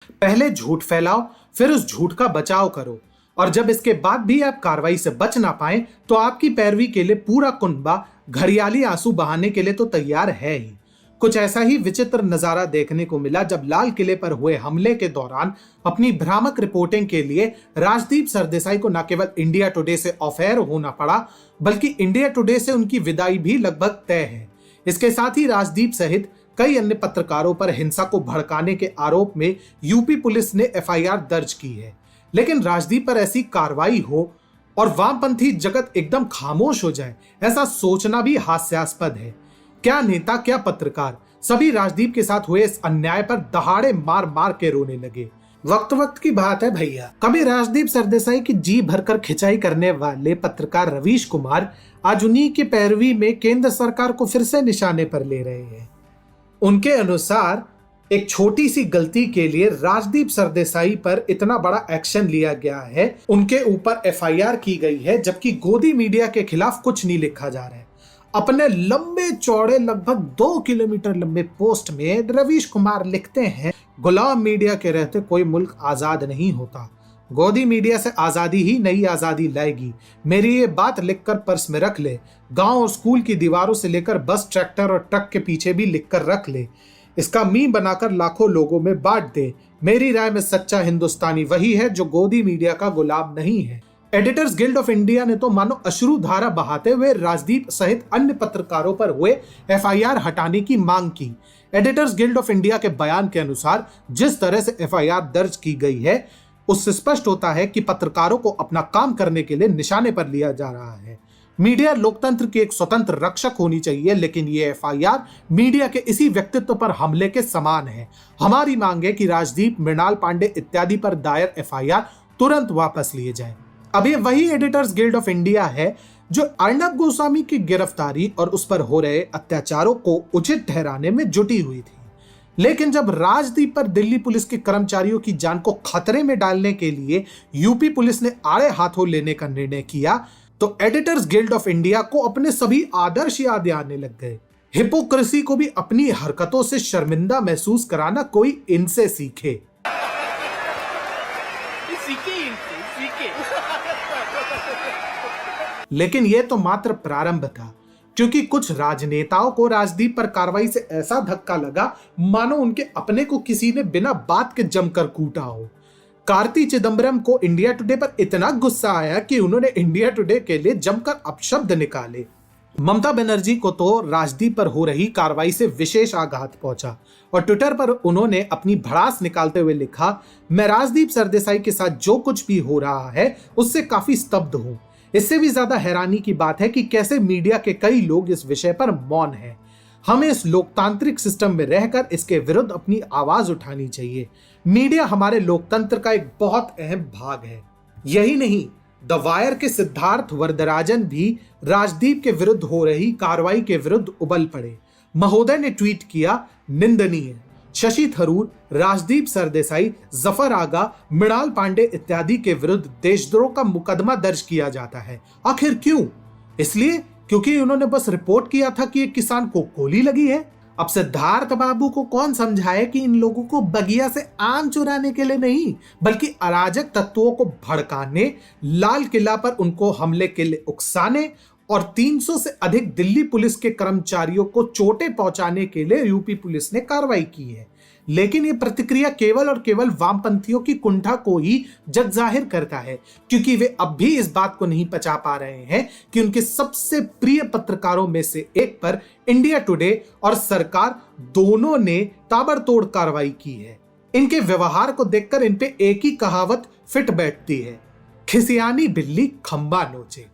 पहले झूठ फैलाओ, फिर उस झूठ का बचाव करो, और जब इसके बाद भी आप कार्रवाई से बच ना पाए तो आपकी पैरवी के लिए पूरा कुनबा घड़ियाली आंसू बहाने के लिए तो तैयार है ही। कुछ ऐसा ही विचित्र नजारा देखने को मिला जब लाल किले पर हुए हमले के दौरान अपनी भ्रामक रिपोर्टिंग के लिए राजदीप सरदेसाई को न केवल इंडिया टुडे से ऑफ एयर होना पड़ा, बल्कि इंडिया टुडे से उनकी विदाई भी लगभग तय है। इसके साथ ही राजदीप सहित कई अन्य पत्रकारों पर हिंसा को भड़काने के आरोप में यूपी पुलिस ने एफआईआर दर्ज की है। लेकिन राजदीप पर ऐसी कार्रवाई हो और वामपंथी जगत एकदम खामोश हो जाए, ऐसा सोचना भी हास्यास्पद है। क्या नेता, क्या पत्रकार, सभी राजदीप के साथ हुए इस अन्याय पर दहाड़े मार मार के रोने लगे। वक्त वक्त की बात है भैया। कभी राजदीप सरदेसाई की जी भरकर खिंचाई करने वाले पत्रकार रवीश कुमार आज उन्हीं के पैरवी में केंद्र सरकार को फिर से निशाने पर ले रहे हैं। उनके अनुसार एक छोटी सी गलती के लिए राजदीप सरदेसाई पर इतना बड़ा एक्शन लिया गया है, उनके ऊपर एफआईआर की गई है, जबकि गोदी मीडिया के खिलाफ कुछ नहीं लिखा जा रहा है। अपने लंबे चौड़े लगभग 2 किलोमीटर लंबे पोस्ट में रवीश कुमार लिखते हैं, गुलाम मीडिया के रहते कोई मुल्क आजाद नहीं होता। गोदी मीडिया से आजादी ही नई आजादी लाएगी। मेरी ये बात लिखकर पर्स में रख ले। गांव और स्कूल की दीवारों से लेकर बस, ट्रैक्टर और ट्रक के पीछे भी लिखकर रख ले। इसका मीम बनाकर लाखों लोगों में बांट दे। मेरी राय में सच्चा हिंदुस्तानी वही है जो गोदी मीडिया का गुलाम नहीं है। एडिटर्स गिल्ड ऑफ इंडिया ने तो मानो अश्रु धारा बहाते हुए राजदीप सहित अन्य पत्रकारों पर हुए एफआईआर हटाने की मांग की। एडिटर्स गिल्ड ऑफ इंडिया के बयान के अनुसार जिस तरह से एफआईआर दर्ज की गई है, उससे स्पष्ट होता है कि पत्रकारों को अपना काम करने के लिए निशाने पर लिया जा रहा है। मीडिया लोकतंत्र की एक स्वतंत्र रक्षक होनी चाहिए, लेकिन ये एफआईआर मीडिया के इसी व्यक्तित्व पर हमले के समान है। हमारी मांग है कि राजदीप, मृणाल पांडे इत्यादि पर दायर एफआईआर तुरंत वापस लिए जाए। अब ये वही एडिटर्स गिल्ड ऑफ इंडिया है जो अर्नब गोस्वामी की गिरफ्तारी और उस पर हो रहे अत्याचारों को उचित ठहराने में जुटी हुई थी। लेकिन जब राजदीप पर दिल्ली पुलिस के कर्मचारियों की जान को खतरे में डालने के लिए यूपी पुलिस ने आड़े हाथों लेने का निर्णय किया, तो एडिटर्स गिल्ड ऑफ इंडिया को अपने सभी आदर्श याद आने लग गए। हिपोक्रेसी को भी अपनी हरकतों से शर्मिंदा महसूस कराना कोई इनसे सीखे। लेकिन यह तो मात्र प्रारंभ था, क्योंकि कुछ राजनेताओं को राजदीप पर कार्रवाई से ऐसा धक्का लगा मानो उनके अपने को किसी ने बिना बात के जमकर कूटा हो। कार्ति चिदंबरम को इंडिया टुडे पर इतना गुस्सा आया कि उन्होंने इंडिया टुडे के लिए जमकर अपशब्द निकाले। ममता बनर्जी को तो राजदीप पर हो रही कार्रवाई से विशेष आघात पहुंचा और ट्विटर पर उन्होंने अपनी भड़ास निकालते हुए लिखा, मैं राजदीप सरदेसाई के साथ जो कुछ भी हो रहा है उससे काफी स्तब्ध हूं। इससे भी ज्यादा हैरानी की बात है कि कैसे मीडिया के कई लोग इस विषय पर मौन हैं। हमें इस लोकतांत्रिक सिस्टम में रहकर इसके विरुद्ध अपनी आवाज उठानी चाहिए। मीडिया हमारे लोकतंत्र का एक बहुत अहम भाग है। यही नहीं, द वायर के सिद्धार्थ वरदराजन भी राजदीप के विरुद्ध हो रही कार्रवाई के विरुद्ध उबल पड़े। महोदय ने ट्वीट किया, निंदनीय। शशि थरूर, राजदीप सरदेसाई, जफर आगा, मृणाल पांडे इत्यादि के विरुद्ध देशद्रोह का मुकदमा दर्ज किया जाता है। आखिर क्यों? इसलिए क्योंकि उन्होंने बस रिपोर्ट किया था कि एक किसान को गोली लगी है। अब सिद्धार्थ बाबू को कौन समझाए कि इन लोगों को बगिया से आम चुराने के लिए नहीं, बल्कि अराजक तत्वों को भड़काने, लाल किला पर उनको हमले के लिए उकसाने और 300 से अधिक दिल्ली पुलिस के कर्मचारियों को चोटें पहुंचाने के लिए यूपी पुलिस ने कार्रवाई की है। लेकिन यह प्रतिक्रिया केवल और केवल वामपंथियों की कुंठा को ही जग जाहिर करता है, क्योंकि वे अब भी इस बात को नहीं पचा पा रहे हैं कि उनके सबसे प्रिय पत्रकारों में से एक पर इंडिया टुडे और सरकार दोनों ने ताबड़तोड़ कार्रवाई की है। इनके व्यवहार को देखकर इन पे एक ही कहावत फिट बैठती है, खिसियानी बिल्ली खंबा नोचे।